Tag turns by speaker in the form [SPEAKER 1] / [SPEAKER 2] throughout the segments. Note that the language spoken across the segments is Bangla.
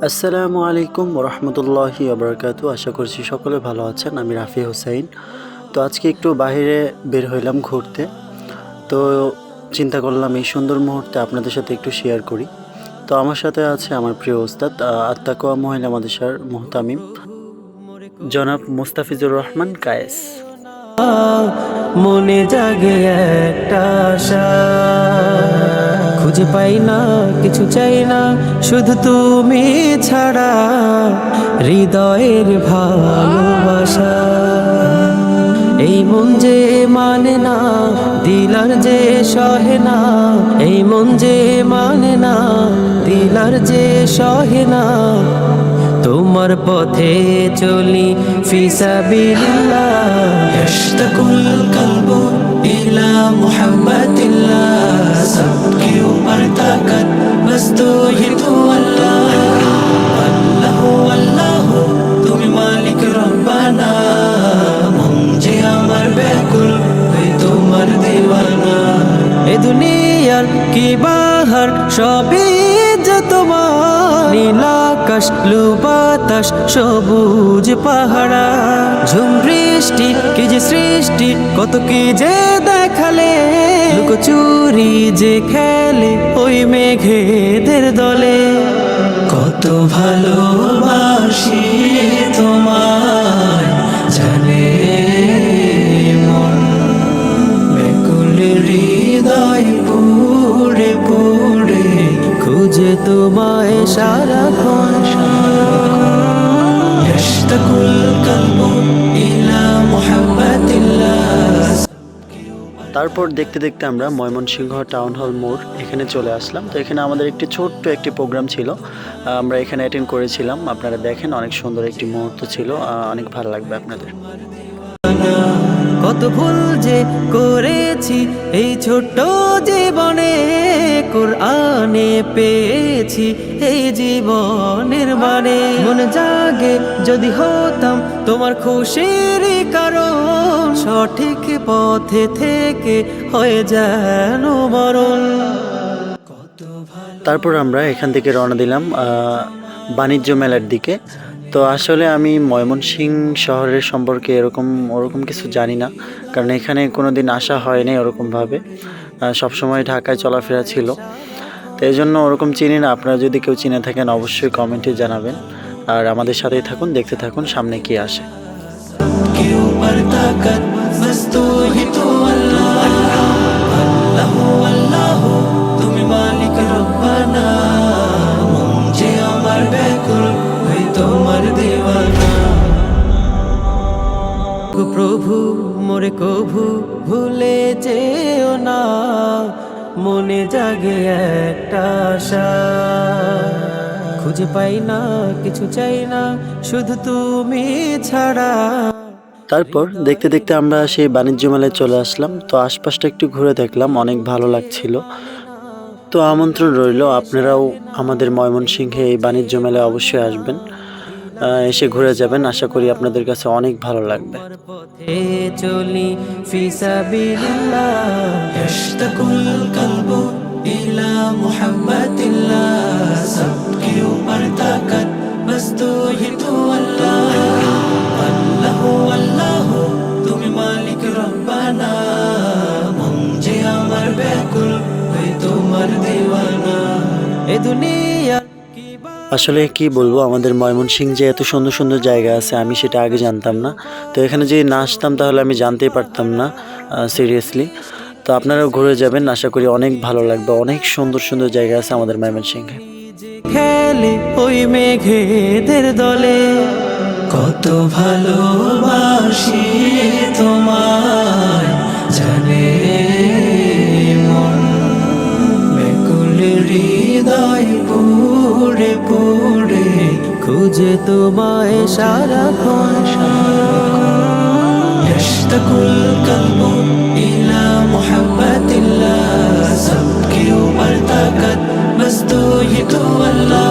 [SPEAKER 1] আসসালামু আলাইকুম ওরহমতুল্লাহি ওবরাকাতু। আশা করছি সকলে ভালো আছেন। আমি রাফি হোসাইন। তো আজকে একটু বাইরে বের হইলাম ঘুরতে। তো চিন্তা করলাম এই সুন্দর মুহূর্তে আপনাদের সাথে একটু শেয়ার করি। তো আমার সাথে আছে আমার প্রিয় ওস্তাদ আত্তাকোয়া মহিলা মাদ্রাসার মুহতামিম জনাব মুস্তাফিজুর রহমান কায়েস।
[SPEAKER 2] মনে জাগে একটা আশা, খুঁজে পাই না কিছু চাই না শুধু তুমি ছাড়া, হৃদয়ের ভালোবাসা। এই মন যে মানে না, দিলার যে সহে না, এই মন যে মানে না, দিলার যে সহে না, তোমার পথে চলি ফিসাবিল্লাহ। ইশতাকুল কলবু ইলা মুহাব্বাতিল্লাহ, সবকে ऊपर ताकत बस तो ही तो अल्लाह। अल्लाह अल्लाह তুমি মালিক রব্বানা, মন যে আমার ব্যাকুল হই তোমার দিওয়ানা। এ দুনিয়ার কি বাহার সবই যে তোমার, নীল আকাশ ব্লু বাতাস সবুজ পাহাড়া, ঝুম বৃষ্টি কি যে সৃষ্টি, কত কি যে দেখালে, লুকোচুরি যে খেলে ওই মেঘেদের দলে। কত ভালোবাসি তোমায় জানে মন, ব্যাকুল হৃদয় পুড়ে পুড়ে খুঁজে তোমায় সারাক্ষণ। ইশতাকুল কলবু ইলা মুহাব্বাতিল্লাহ।
[SPEAKER 1] তারপর দেখতে দেখতে আমরা ময়মনসিংহ টাউন হল মোড় এখানে চলে আসলাম। তো এখানে আমাদের একটি ছোট্ট একটি প্রোগ্রাম ছিল, আমরা এখানে অ্যাটেন্ড করেছিলাম। আপনারা দেখেন, অনেক সুন্দর একটি মুহূর্ত ছিল, অনেক ভালো লাগবে আপনাদের।
[SPEAKER 2] কত ভুল যে করেছি এই ছোট্ট জীবনে, কোরআনে পেয়েছি এই জীবনের মানে। মন জাগে যদি হতাম তোমার খুশির কারণ, সঠিক পথে থেকে হয়ে যেন মরণ।
[SPEAKER 1] তারপর আমরা এখান থেকে রওনা দিলাম বাণিজ্য মেলার দিকে। তো আসলে আমি ময়মনসিংহ শহরের সম্পর্কে ওরকম কিছু জানি না, কারণ এখানে কোনো দিন আসা হয়নি ওরকমভাবে, সবসময় ঢাকায় চলাফেরা ছিল। তো এই জন্য ওরকম চিনি না। আপনারা যদি কেউ চিনে থাকেন অবশ্যই কমেন্টে জানাবেন, আর আমাদের সাথেই থাকুন, দেখতে থাকুন সামনে কি আসে।
[SPEAKER 2] তুমি মালিক রব্বানা, মন যে আমার ব্যাকুল হই তোমার দিওয়ানা। প্রভু মোরে কভু ভুলে যেও না, মনে জাগে একটা আশা, খুঁজে পাই না কিছু চাই না শুধু তুমি ছাড়া।
[SPEAKER 1] তারপর দেখতে দেখতে আমরা সেই বাণিজ্য মেলায় চলে আসলাম। তো আশপাশটা একটু ঘুরে দেখলাম, অনেক ভালো লাগছিল। তো আমন্ত্রণ রইল, আপনারাও আমাদের ময়মনসিংহে এই বাণিজ্য মেলায় অবশ্যই আসবেন, এসে ঘুরে যাবেন। আশা করি আপনাদের কাছে অনেক ভালো লাগবে।
[SPEAKER 2] চলি ফিসাবিল্লাহ, ইশতাকুল কলবু ইলা মুহাব্বাতিল্লাহ, সবকে ऊपर ताकत बस तो ही तो अल्लाह। अल्लाह अल्लाह তুমি মালিক রব্বানা, মন যে আমার ব্যাকুল হই তোমার দিওয়ানা। এ দুনিয়া
[SPEAKER 1] আসলে কি বলবো, আমাদের ময়মনসিংহ যে এত সুন্দর সুন্দর জায়গা আছে আমি সেটা আগে জানতাম না। তো এখানে যদি না আসতাম তাহলে আমি জানতেই পারতাম না, সিরিয়াসলি। তো আপনারাও ঘুরে যাবেন, আশা করি অনেক ভালো লাগবে। অনেক সুন্দর সুন্দর জায়গা আছে আমাদের ময়মনসিংহে।
[SPEAKER 2] খেলে ওই মেঘেদের দলে, কত ভালোবাসি তোমায় জানে মন, ব্যাকুল হৃদয় পুড়ে পুড়ে খুঁজে তোমায় সারাক্ষণ। ইশতাকুল কলবু ইলা মুহাব্বাতিল্লাহ, সবকে ऊपर ताकत बस तो ही तो अल्लाह।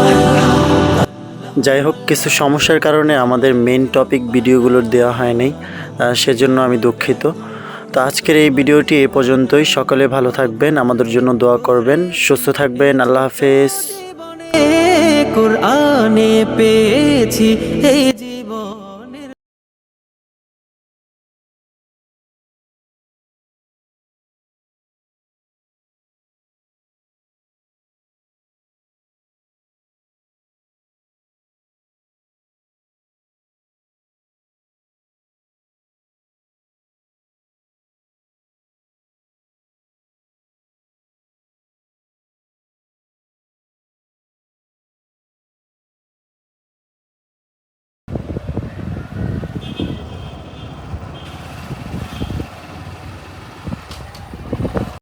[SPEAKER 1] যাই হোক, কিছু সমস্যার কারণে আমাদের মেন টপিক ভিডিওগুলোর দেওয়া হয়নি, সেজন্য আমি দুঃখিত। তো আজকের এই ভিডিওটি এ পর্যন্তই। সকলে ভালো থাকবেন, আমাদের জন্য দোয়া করবেন, সুস্থ থাকবেন। আল্লাহ হাফেজ।
[SPEAKER 2] কুরআনে পেয়েছি এই